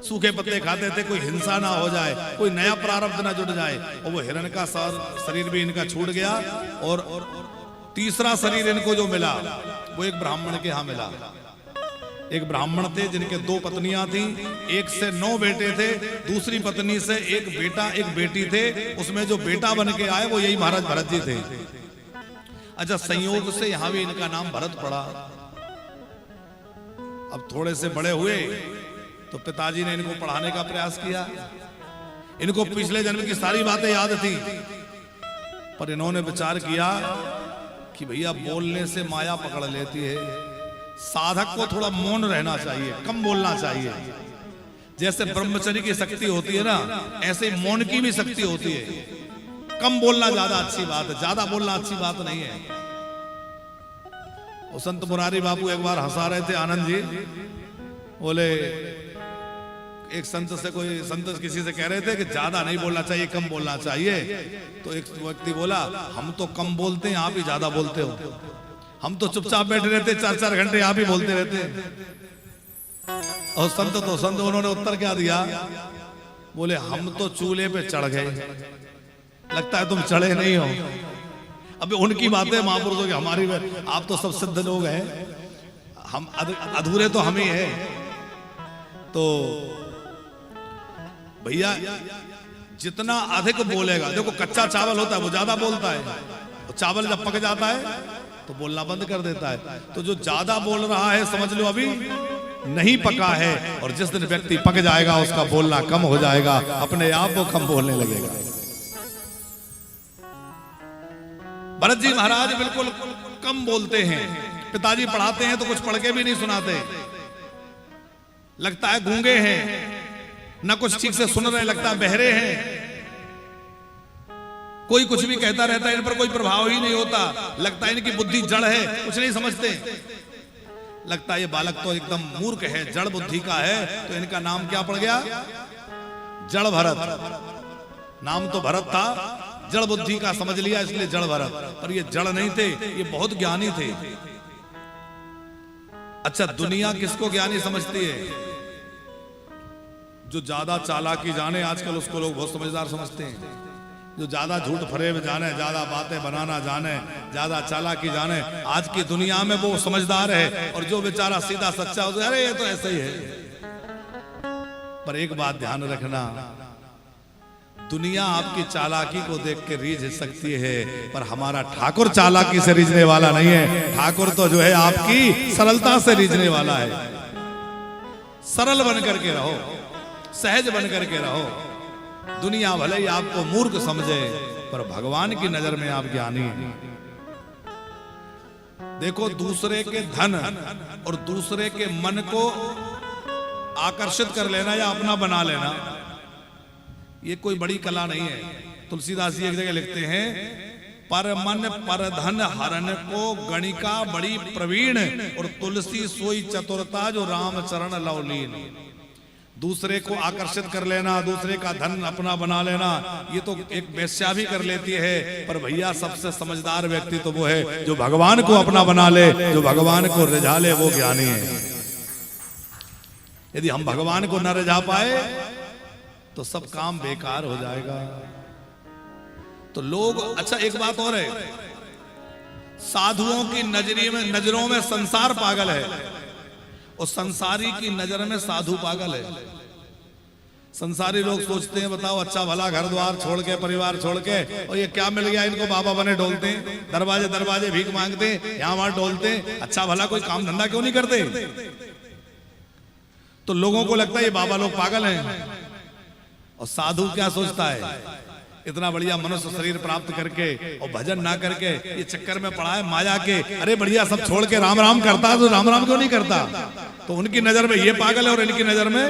सूखे पत्ते खाते थे, कोई हिंसा ना हो जाए, कोई नया प्रारब्ध ना जुड़ जाए। और वो हिरण का शरीर भी इनका छूट गया, और तीसरा शरीर इनको जो मिला वो एक ब्राह्मण के यहां मिला। एक ब्राह्मण थे जिनके 2 पत्नियां थी, एक से 9 बेटे थे, दूसरी पत्नी से एक बेटा एक बेटी थे। उसमें जो बेटा बन के आए वो यही महाराज भरत जी थे। अच्छा, संयोग से यहां भी इनका नाम भरत पड़ा। अब थोड़े से बड़े हुए तो पिताजी ने इनको पढ़ाने का प्रयास किया। इनको पिछले जन्म की सारी बातें याद थी, पर इन्होंने विचार किया कि भैया बोलने से माया पकड़ लेती है, साधक को थोड़ा मौन रहना चाहिए, कम बोलना चाहिए। जैसे ब्रह्मचर्य की शक्ति होती है ना, ऐसे मौन की भी शक्ति होती है। कम बोलना ज्यादा अच्छी बात है, ज्यादा बोलना अच्छी बात नहीं है। वो संत मुरारी बाबू एक बार हंसा रहे थे आनंद जी, बोले एक संत से कोई संत किसी से कह रहे थे कि ज्यादा नहीं बोलना चाहिए, कम बोलना चाहिए। तो एक व्यक्ति बोला, हम तो कम बोलते हैं, आप ही ज्यादा बोलते हो। हम तो चुपचाप बैठे रहते, 4-4 घंटे आप ही बोलते रहते। और संत उन्होंने उत्तर क्या दिया, बोले हम तो चूल्हे पे चढ़ गए, लगता है तुम चढ़े नहीं हो। अभी उनकी बातें महापुरुषों की, हमारी आप तो सब सिद्ध लोग हैं, हम अधूरे तो हम ही हैं। तो भैया जितना अधिक बोलेगा, देखो कच्चा चावल होता है वो ज्यादा बोलता है, तो चावल जब पक जाता है तो बोलना बंद कर देता है। तो जो ज्यादा बोल रहा है समझ लो अभी नहीं पका है, और जिस दिन व्यक्ति पक जाएगा उसका बोलना कम हो जाएगा, अपने आप वो कम बोलने लगेगा। भरत जी महाराज बिल्कुल कम बोलते हैं। पिताजी पढ़ाते हैं तो कुछ पढ़ के भी नहीं सुनाते, लगता है गूंगे हैं, ना कुछ ठीक से सुन रहे, लगता है बहरे हैं। कोई कुछ भी कहता रहता है, इन पर कोई प्रभाव ही नहीं होता, लगता है इनकी बुद्धि जड़ है, कुछ नहीं समझते। लगता है ये बालक तो एकदम मूर्ख है, जड़ बुद्धि का है। तो इनका नाम क्या पड़ गया, जड़ भरत। नाम तो भरत था, जड़ बुद्धि का समझ लिया इसलिए जड़ भरत। पर ये जड़ नहीं थे, ये बहुत ज्ञानी थे। अच्छा, दुनिया किसको ज्ञानी समझती है? जो ज्यादा चालाकी जाने, आजकल उसको लोग बहुत समझदार समझते हैं। जो ज्यादा झूठ फरेब जाने, ज्यादा बातें बनाना जाने, ज्यादा चालाकी जाने, आज की दुनिया में वो समझदार है। और जो बेचारा सीधा सच्चा हो, अरे ये तो ऐसा ही है। पर एक बात ध्यान रखना, दुनिया आपकी चालाकी को देख के रीझ सकती है, पर हमारा ठाकुर चालाकी से रीझने वाला नहीं है। ठाकुर तो जो है आपकी सरलता से रीझने वाला है। सरल बन करके रहो, सहज बन करके रहो। दुनिया भले ही आपको मूर्ख समझे, पर भगवान की नजर में आप ज्ञानी हैं। देखो, दूसरे के धन और दूसरे के मन को आकर्षित कर लेना या अपना बना लेना, ये कोई बड़ी कला नहीं है। तुलसीदास जी एक जगह लिखते हैं, पर मन पर धन हरण को गणिका बड़ी प्रवीण, और तुलसी सोई चतुरता जो राम चरण लवलीन। दूसरे को आकर्षित कर लेना, दूसरे का धन अपना बना लेना, ये तो एक वेश्या भी कर लेती है। पर भैया सबसे समझदार व्यक्ति तो वो है जो भगवान को अपना बना ले, जो भगवान को रिझा ले, वो ज्ञानी है। यदि हम भगवान को न रिझा पाए तो सब काम बेकार हो जाएगा। तो लोग, अच्छा एक बात और है, साधुओं की नजरों में संसार पागल है, और संसारी की नजर में साधु पागल है। संसारी लोग सोचते हैं, बताओ अच्छा भला घर द्वार छोड़ के, परिवार छोड़ के, और ये क्या मिल गया इनको, बाबा बने डोलते हैं, दरवाजे दरवाजे भीख मांगते हैं, यहां वहां डोलते हैं। अच्छा भला कोई काम धंधा क्यों नहीं करते? तो लोगों को लगता है ये बाबा लोग पागल हैं। और साधु क्या सोचता है, इतना बढ़िया मनुष्य शरीर प्राप्त करके और भजन ना करके ये चक्कर में पड़ा है माया के, अरे बढ़िया सब छोड़ के राम राम करता है, तो राम राम क्यों नहीं करता? तो उनकी नजर में ये पागल है और इनकी नजर में।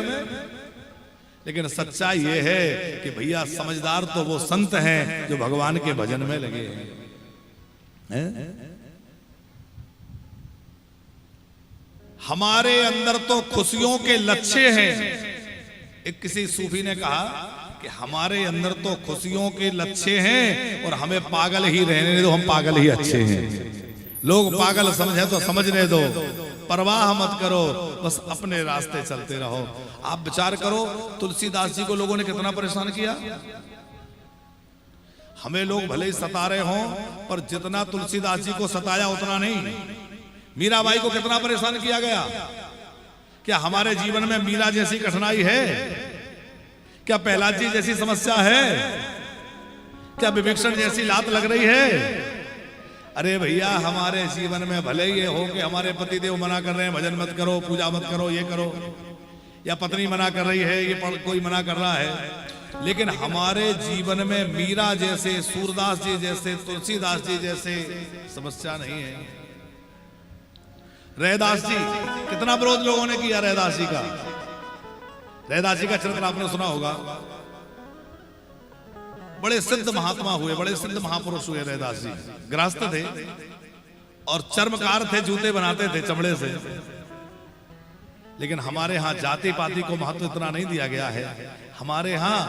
लेकिन सच्चाई ये है कि भैया समझदार तो वो संत हैं जो भगवान के भजन में लगे हैं। हमारे अंदर तो खुशियों के लच्छे हैं। एक किसी सूफी ने कहा कि हमारे अंदर तो खुशियों के लच्छे हैं, और हमें पागल ही रहने दो, हम पागल ही अच्छे हैं। लोग पागल समझे तो समझने दो, परवाह मत करो, बस अपने रास्ते चलते रहो। आप विचार करो, तुलसीदास जी को लोगों ने कितना परेशान किया। हमें लोग भले ही सता रहे हों, पर जितना तुलसीदास जी को सताया उतना नहीं। मीराबाई को कितना परेशान किया गया। क्या हमारे जीवन में मीरा जैसी कठिनाई है? क्या प्रहलाद जी जैसी समस्या है? क्या विभीषण जैसी लात लग रही है? अरे भैया, हमारे जीवन में भले ये हो कि हमारे पति देव मना कर रहे हैं, भजन मत करो, पूजा मत करो, ये करो, या पत्नी मना कर रही है, ये कोई मना कर रहा है, लेकिन हमारे जीवन में मीरा जैसे, सूरदास जी जैसे, तुलसीदास जी जैसे समस्या नहीं है। रैदास जी, कितना विरोध लोगों ने किया रैदास जी का। रैदास जी का चरित्र आपने सुना होगा। बड़े सिद्ध महात्मा हुए, बड़े सिद्ध महापुरुष हुए रैदास जी। गृहस्थ थे और चर्मकार थे, जूते बनाते थे चमड़े से। लेकिन हमारे यहाँ जाति पाति को महत्व इतना नहीं दिया गया है। हमारे यहाँ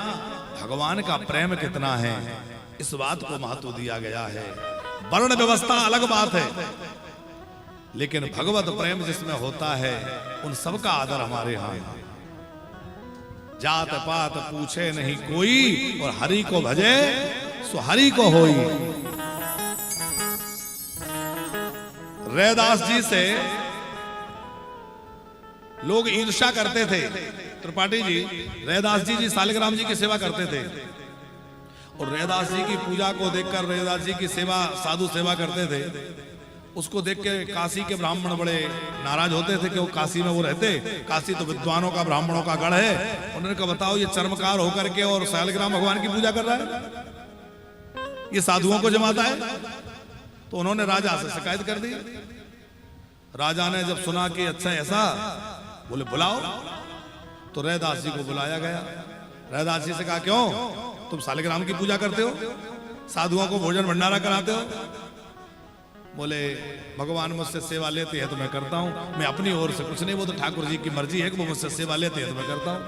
भगवान का प्रेम कितना है इस बात को महत्व दिया गया है। वर्ण व्यवस्था अलग बात है, लेकिन भगवत प्रेम जिसमें होता है उन सबका आदर हमारे यहाँ है। जात पात पूछे नहीं कोई और हरि को भजे सो हरि को होई। रैदास जी से लोग ईर्ष्या करते थे। त्रिपाठी जी, रैदास जी सालिग्राम जी की सेवा करते थे और रैदास जी की पूजा को देखकर रैदास जी की सेवा, साधु सेवा करते थे, उसको देख के काशी के ब्राह्मण बड़े नाराज होते थे कि वो काशी में वो रहते। काशी तो विद्वानों का, ब्राह्मणों का गढ़ है। उन्होंने कहा बताओ ये चर्मकार होकर के और सालिग्राम भगवान की पूजा कर रहा है, ये साधुओं को जमाता है। तो उन्होंने राजा से शिकायत कर दी। राजा ने जब सुना कि अच्छा ऐसा, बोले बुलाओ। तो रैदास जी को बुलाया गया। रैदास जी से कहा क्यों तुम सालिग्राम की पूजा करते हो, साधुओं को भोजन भंडारा कराते हो? बोले भगवान मुझसे सेवा लेते हैं तो मैं करता हूं, मैं अपनी ओर से कुछ नहीं, वो तो ठाकुर जी की मर्जी है कि वो मुझसे सेवा लेते हैं तो मैं करता हूं।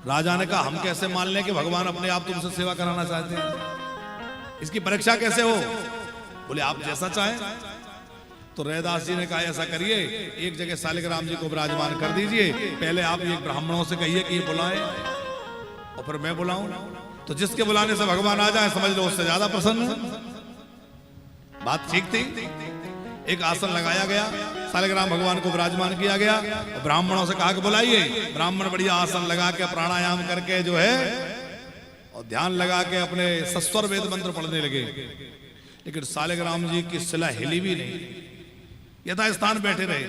राजा ने कहा हम कैसे मान लें कि भगवान अपने आप तुमसे सेवा कराना चाहते हैं, इसकी परीक्षा कैसे हो? बोले आप जैसा चाहें। तो रैदास जी ने कहा ऐसा करिए, एक जगह सालिग्राम जी को विराजमान कर दीजिए, पहले आप एक ब्राह्मणों से कहिए कि ये बुलाएं और फिर मैं बुलाऊं, तो जिसके बुलाने से भगवान आ जाए समझ लो उससे ज्यादा प्रसन्न है। बात ठीक थी। एक आसन लगाया गया, सालिग्राम भगवान को विराजमान किया गया और ब्राह्मणों से कहा कि बुलाइए। ब्राह्मण बढ़िया आसन लगा के प्राणायाम करके जो है और ध्यान लगा के अपने सस्वर वेद मंत्र पढ़ने लगे। लेकिन सालिग्राम जी की शिला हिली भी नहीं, यथा स्थान बैठे रहे।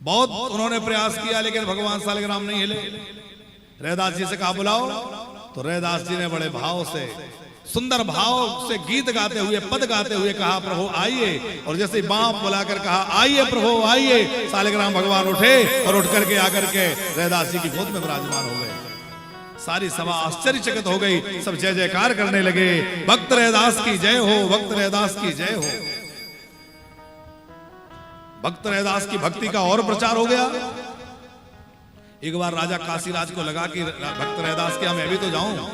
बहुत उन्होंने प्रयास किया लेकिन भगवान सालिग्राम नहीं हिले। रैदास जी से कहा बुलाओ। तो रैदास जी ने बड़े भाव से, सुंदर भाव से गीत गाते हुए, पद गाते हुए कहा प्रभु आइए। और जैसे बाप बुलाकर कहा आइए प्रभु आइए, सालिग्राम भगवान उठे और उठ करके आकर के रैदास जी की गोद में विराजमान हो गए। सारी सभा आश्चर्यचकित हो गई, सब जय जयकार करने लगे, भक्त रैदास की जय हो, भक्त रैदास की जय हो। भक्त रैदास की भक्ति का और प्रचार हो गया। एक बार राजा काशीराज को लगा कि भक्त रैदास के मैं भी तो जाऊं,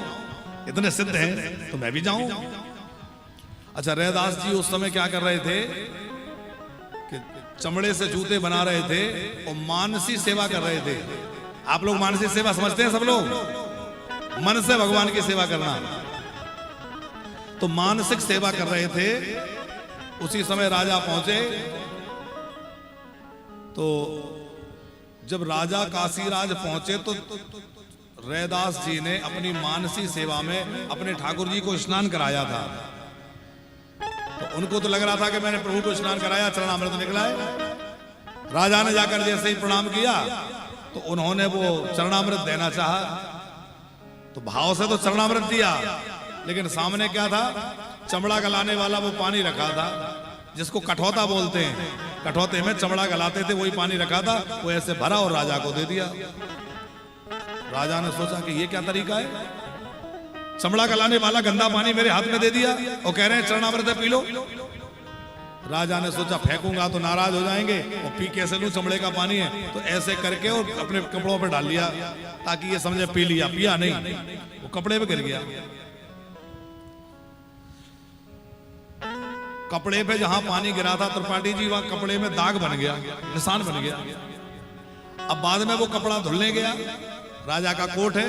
इतने सिद्ध हैं तो मैं भी जाऊं। अच्छा, रैदास जी उस समय क्या कर रहे थे कि चमड़े से जूते बना रहे थे और मानसी सेवा कर रहे थे। आप लोग मानसी सेवा समझते हैं सब लोग, मन से भगवान की सेवा करना। तो मानसिक सेवा कर रहे थे। उसी समय राजा पहुंचे। तो जब राजा काशीराज पहुंचे तो रैदास जी ने अपनी मानसी सेवा में अपने ठाकुर जी को स्नान कराया था। तो उनको तो लग रहा था कि मैंने प्रभु को स्नान कराया, चरणामृत निकला है। राजा ने जाकर जैसे ही प्रणाम किया तो उन्होंने वो चरणामृत देना चाहा, तो भाव से तो चरणामृत दिया, लेकिन सामने क्या था, चमड़ा गलाने वाला वो पानी रखा था जिसको कठौता बोलते हैं। कठौते में चमड़ा गलाते थे, वही पानी रखा था, वो ऐसे भरा और राजा को दे दिया। राजा ने सोचा कि ये क्या तरीका है, चमड़ा गलाने वाला गंदा पानी मेरे हाथ में दे दिया और कह रहे हैं चरणामृत पी लो। राजा ने सोचा फेंकूंगा तो नाराज हो जाएंगे और पी कैसे लूं, चमड़े का पानी है। तो ऐसे करके और अपने कपड़ों पर डाल लिया ताकि ये समझे पी लिया। पिया नहीं, वो कपड़े पे गिर गया। कपड़े पे जहां पानी गिरा था त्रिपाठी जी, वहां कपड़े में दाग बन गया, निशान बन गया। अब बाद में वो कपड़ा धुलने गया, राजा का कोट है,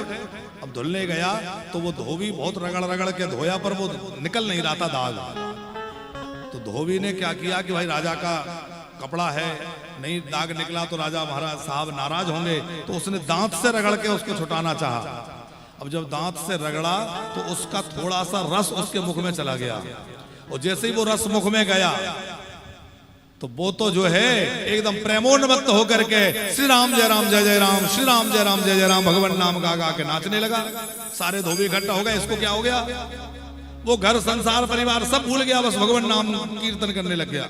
अब धुलने गया तो वो धोबी बहुत रगड़ रगड़ के धोया पर वो निकल नहीं रहा था दाग। तो धोबी ने क्या किया कि भाई राजा का कपड़ा है, नहीं दाग निकला तो राजा महाराज साहब नाराज होंगे, तो उसने दांत से रगड़ के उसको छुटाना चाहा। अब जब दांत से रगड़ा तो उसका थोड़ा सा रस उसके मुख में चला गया, और जैसे ही वो रस मुख में गया तो वो तो जो है एकदम प्रेमोन्मत्त होकर के श्री राम जय राम जय जय राम, श्री राम जय राम जय जय राम भगवान नाम गा गा के नाचने लगा। सारे धोबी इकट्ठा हो गए। इसको क्या हो गया, वो घर संसार परिवार सब भूल गया, बस भगवान नाम कीर्तन करने लग गया।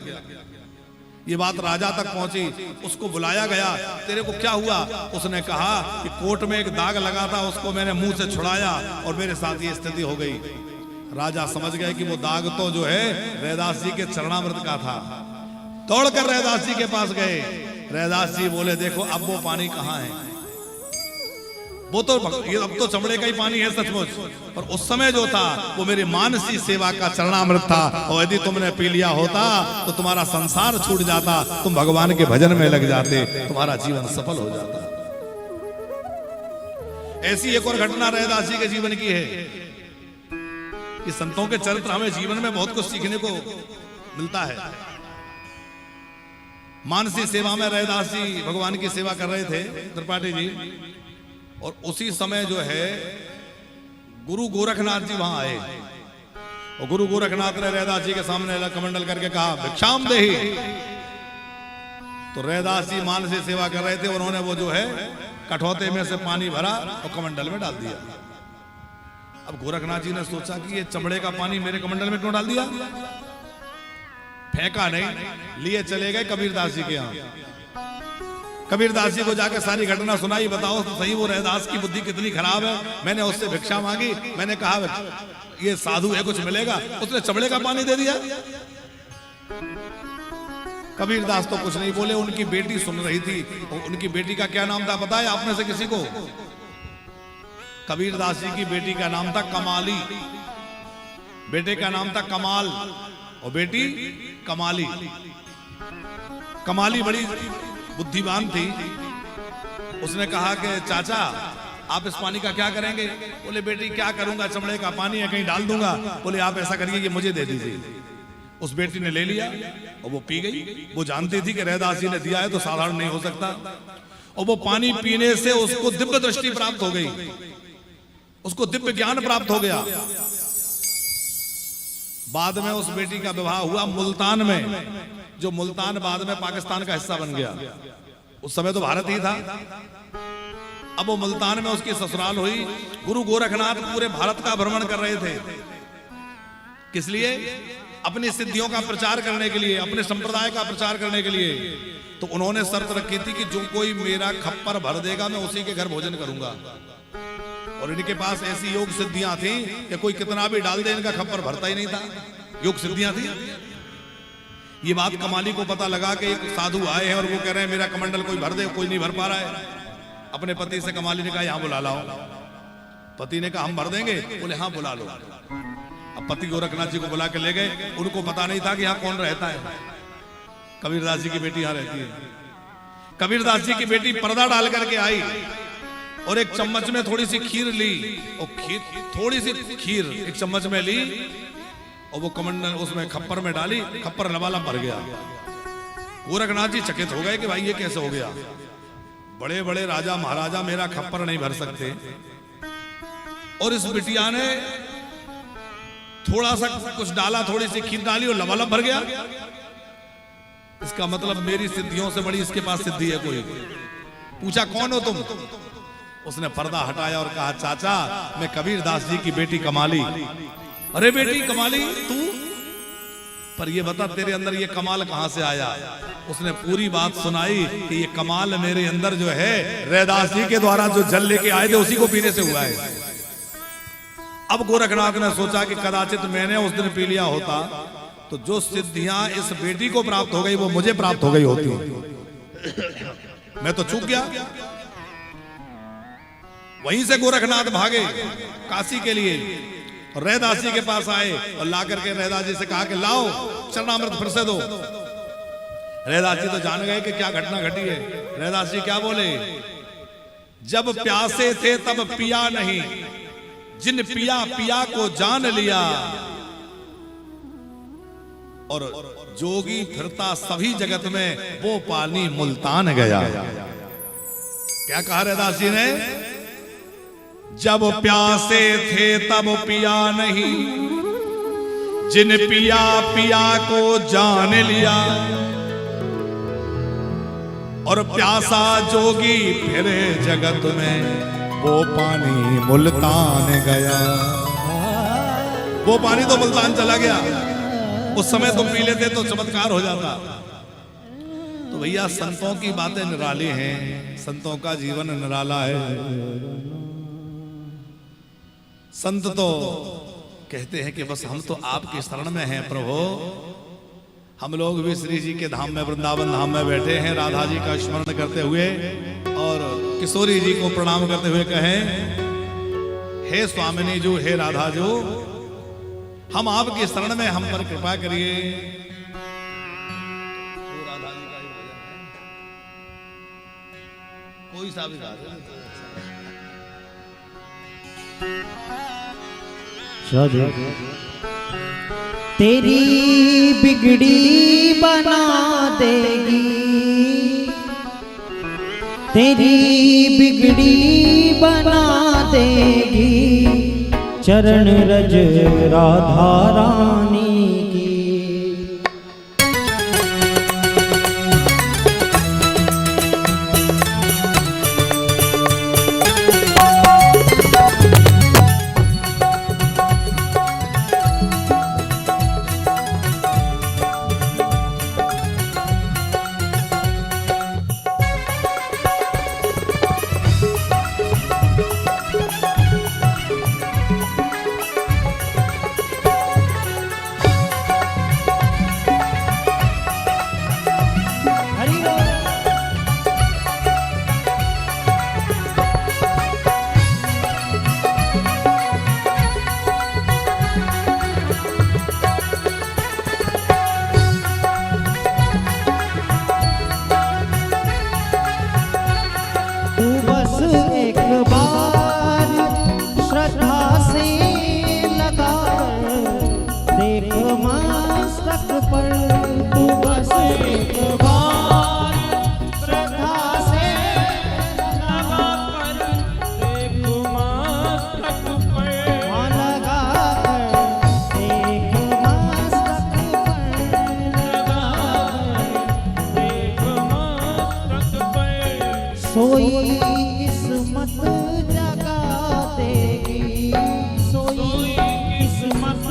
ये बात राजा तक पहुंची, उसको बुलाया गया, तेरे को क्या हुआ? उसने कहा कि कोट में एक दाग लगा था, उसको मैंने मुंह से छुड़ाया और मेरे साथ ये स्थिति हो गई। राजा समझ गए कि वो दाग तो जो है रैदास जी के चरणामृत का था। दौड़कर रैदास जी के पास गए। रैदास जी बोले, देखो अब वो पानी कहाँ है? वो तो ये अब तो चमड़े का ही पानी है सचमुच, पर उस समय जो था वो मेरी मानसी सेवा का चरणामृत था, और यदि तुमने पी लिया होता तो तुम्हारा संसार छूट जाता, तुम भगवान के भजन में लग जाते, तुम्हारा जीवन सफल हो जाता। ऐसी एक और घटना रैदास जी के जीवन की है कि संतों के चरित्र हमें जीवन में बहुत कुछ सीखने को मिलता है। मानसी सेवा में रैदास जी भगवान की सेवा कर रहे थे, त्रिपाठी जी, और उसी समय जो है गुरु गोरखनाथ जी वहां आए, और गुरु गोरखनाथ ने रैदास जी के सामने कमंडल करके कहा, भिक्षाम देहि। तो रैदास जी मानसी सेवा कर रहे थे, उन्होंने वो जो है कठौते में से पानी भरा और कमंडल में डाल दिया। अब गोरखनाथ जी ने सोचा कि ये चमड़े का पानी मेरे कमंडल में क्यों डाल दिया? फेंका नहीं, लिए चले गए कबीरदास जी के यहाँ। कबीरदास जी को जाकर सारी घटना सुनाई, बताओ तो सही वो रैदास की बुद्धि कितनी खराब है। मैंने उससे भिक्षा मांगी, मैंने कहा ये साधु है कुछ मिलेगा, उसने चमड़े का पानी दे दिया। कबीरदास तो कुछ नहीं बोले, उनकी बेटी सुन रही थी। उनकी बेटी का क्या नाम था पता है आप में से किसी को? कबीरदास जी की बेटी का नाम था कमाली। बेटे का नाम था कमाल और बेटी कमाली। कमाली बड़ी बुद्धिमान थी। उसने कहा कि चाचा आप इस पानी का क्या करेंगे? बोले बेटी क्या करूंगा, चमड़े का पानी है, कहीं डाल दूंगा। बोले आप ऐसा करिए कि मुझे दे दीजिए। उस बेटी ने ले लिया और वो पी गई। वो जानती थी कि रैदास जी ने दिया है तो साधारण नहीं हो सकता, और वो पानी पीने से उसको दिव्य दृष्टि प्राप्त हो गई, उसको दिव्य ज्ञान प्राप्त हो गया। बाद में उस बेटी का विवाह हुआ मुल्तान में, जो मुल्तान बाद में पाकिस्तान का हिस्सा बन गया। उस समय तो भारत ही था। अब वो मुल्तान में उसकी ससुराल हुई। गुरु गोरखनाथ पूरे भारत का भ्रमण कर रहे थे। किस लिए? अपनी सिद्धियों का प्रचार करने के लिए, अपने संप्रदाय का प्रचार करने के लिए। तो उन्होंने शर्त रखी थी कि जो कोई मेरा खप्पर भर देगा मैं उसी के घर भोजन करूंगा। और इनके पास ऐसी योग सिद्धियां थी कि कोई कितना भी डाल दे इनका खप्पर भरता ही नहीं था। योग सिद्धियां थी। ये बात कमाली को पता लगा कि एक साधु आए हैं और वो कह रहे हैं मेरा कमंडल कोई भर दे, कोई नहीं भर पा रहा है। अपने पति से कमाली ने कहा यहां बुला लाओ। पति ने कहा हम भर देंगे। बोले हाँ बुला लो। अब पति गोरखनाथ जी को बुला के ले गए। उनको पता नहीं था कि यहाँ कौन रहता है। कबीरदास जी की बेटी यहाँ रहती है। कबीरदास जी की बेटी पर्दा डाल करके आई और एक चम्मच में थोड़ी सी खीर ली, और थोड़ी सी खीर एक चम्मच में ली और वो कमंडल उसमें खप्पर में डाली। खप्पर लबालब भर गया। गोरखनाथ जी चकित हो गए कि भाई ये कैसे हो गया। बड़े बड़े राजा महाराजा मेरा खप्पर नहीं भर सकते, और इस बिटिया ने थोड़ा सा कुछ डाला, थोड़ी सी खीर डाली और लबालब भर गया। इसका मतलब मेरी सिद्धियों से बड़ी इसके पास सिद्धि है कोई। पूछा कौन हो तुम? उसने पर्दा हटाया और कहा चाचा मैं कबीरदास जी की बेटी कमाली। अरे बेटी कमाली तू? पर ये बता तेरे अंदर ये कमाल कहां से आया? उसने पूरी बात सुनाई कि ये कमाल मेरे अंदर जो है रैदास जी के द्वारा जो जल लेके आए थे उसी को पीने से हुआ है। अब गोरखनाथ ने सोचा कि कदाचित मैंने उस दिन पी लिया होता तो जो सिद्धियां इस बेटी को प्राप्त हो गई वो मुझे प्राप्त हो गई होती। मैं तो चूक गया। वहीं से गोरखनाथ भागे काशी के लिए और रैदास जी के पास आए और ला करके रैदास जी से कहा कि लाओ चरणामृत फिर से दो। रैदास जी तो जान गए कि क्या घटना घटी है। रैदास जी क्या बोले? जब प्यासे थे तब पिया नहीं, जिन पिया पिया को जान लिया, और जोगी फिरता सभी जगत में वो पानी मुल्तान गया। क्या कहा रैदास जी ने? जब प्यासे थे तब पिया नहीं, जिन पिया पिया को जान लिया, और प्यासा जोगी फिरे जगत में वो पानी मुल्तान गया। वो पानी तो मुल्तान चला गया। उस समय तुम पी लेते तो चमत्कार हो जाता। तो भैया संतों की बातें निराली हैं, संतों का जीवन निराला है। संत तो कहते हैं कि बस हम तो आपके शरण में हैं प्रभु। हम लोग भी श्री जी के धाम में, वृंदावन धाम में बैठे हैं, राधा जी का स्मरण करते हुए और किशोरी जी को प्रणाम करते हुए कहें, हे स्वामिनी जो, हे राधा जो, हम आपके शरण में, हम पर कृपा करिए। वो राधा जी का ही भजन है, कोई सा भी गा दो। तेरी बिगड़ी बना देगी, तेरी बिगड़ी बना देगी, चरण रज राधा रानी की। सोई किस्मत जगा देगी, सोई किस्मत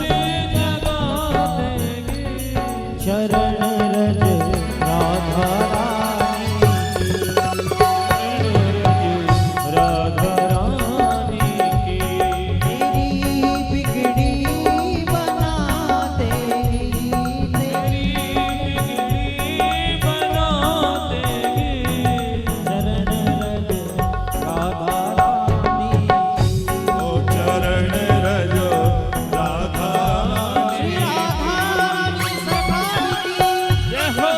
जगा देगी, चरण रज राधा रानी की, राधा रानी की। तेरी बिगड़ी बना देगी, तेरी बिगड़ी बना देगी, चरण रज राधा रानी की। ओ चरण रज राधा रानी। जय हो।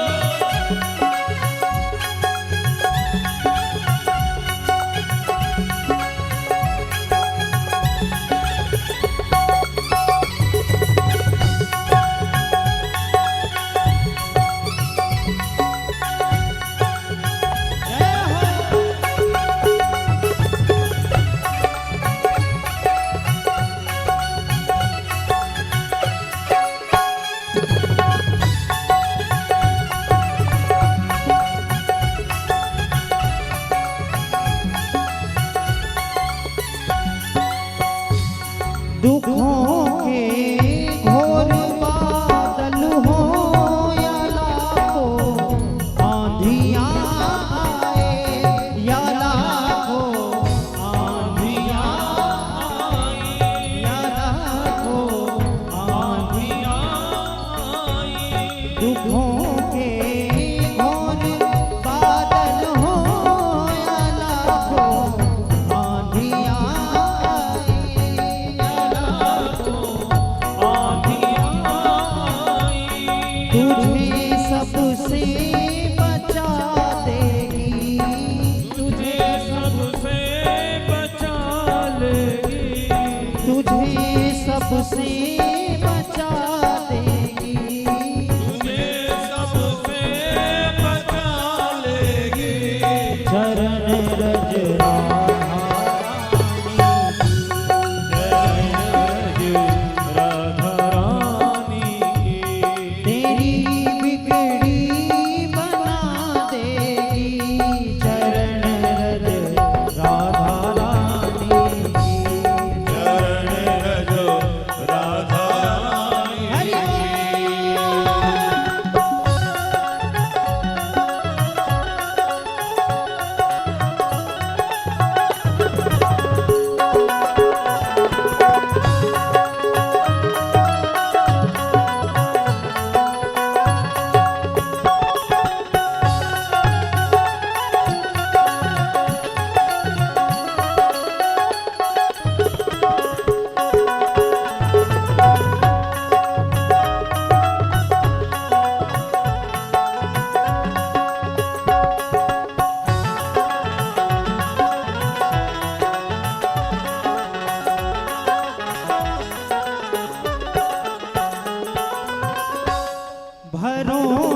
दुखों के घोर बादल हो या लाखों आंधियां आए, या लाखों आंधियां आए, या लाखों आंधियां आए। दुखों के घोर बादल हो या लाखों आंधियां तुझे सबसे बचा देगी, तुझे सबसे बचा लेगी, तुझे सबसे बचा देगी, तुझे सबसे बचा लेगी, चरण रज राधा रानी, चरण रज राधा रानी की। तेरी बिगड़ी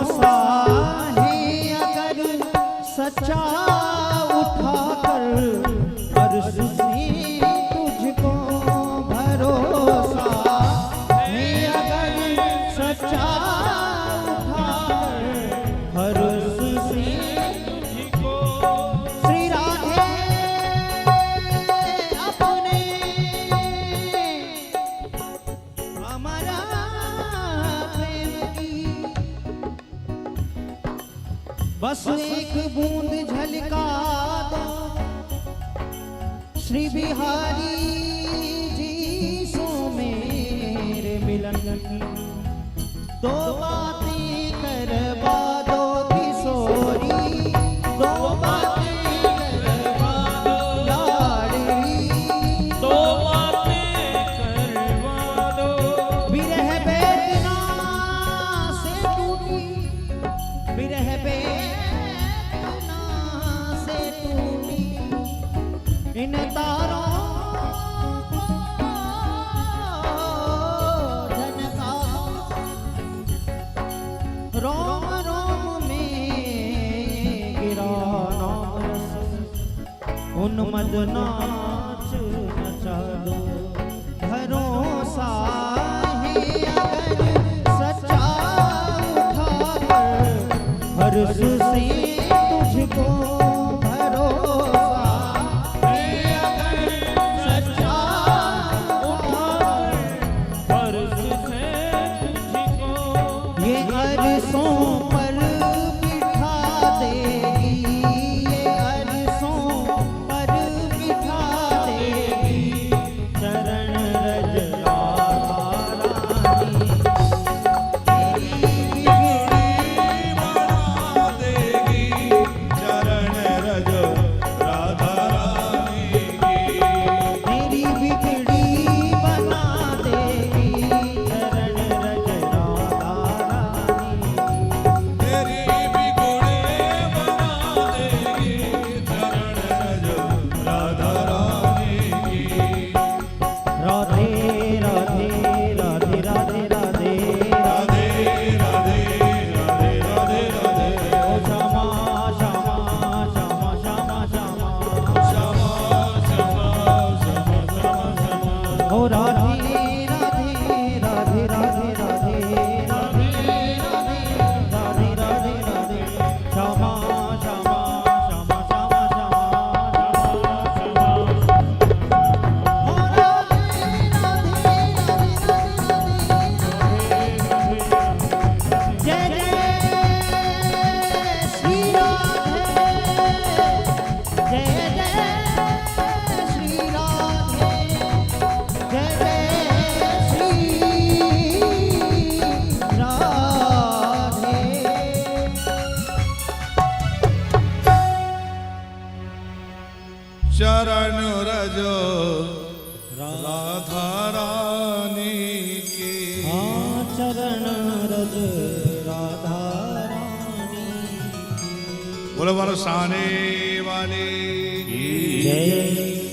भरोसा है अगर सच्चा उठाकर अर्श से तुझको भरोसा है अगर सच्चा उठाकर अर्श से तुझको श्री राधे अपने हमारा प्रेम की बस एक बूंद झलका दो श्री बिहारी जी सो मेरे मिलन की दो बातें करवा दो किशोरी दो बातें करवा दो लाडली दो बातें करवा दो। विरह वेदना से टूटी विरह वेदना से टूटी इन तारों को झनका रोम रोम में गिरा नाम रस उन्मद नाच नचा दो भरोसा है अगर सच्चा उठाकर हर्ष से तुझको भरोसा है अगर सच्चा उठाकर फर्ज से तुझको ये अरसों पर बिठा देगी ये अरसों पर बिठा देगी चरण रज राधा रानी तेरी बिगड़ी बना देगी चरण रज राधा रानी की तेरी बिगड़ी बना देगी चरण रज राधा रानी तेरी बिगुड़े बना देगी चरण रज राधा रानी की राधे राधे राधे राधे राधे राधे राधे राधे राधे राधे ओ श्यामा श्यामा श्यामा श्यामा श्यामा श्यामा श्यामा श्यामा श्यामा श्यामा ओ राधे राधे राधे राधे राधे राधे राधे राधे राधे राधे श्यामा श्यामा श्यामा श्यामा श्यामा ओ राधे राधे जय जय श्री राधे जय जय श्री राधे जय जय श्री राधे चरण रज राधा रानी की चरण रज राधा रानी बोलो बरसाने वाले की जय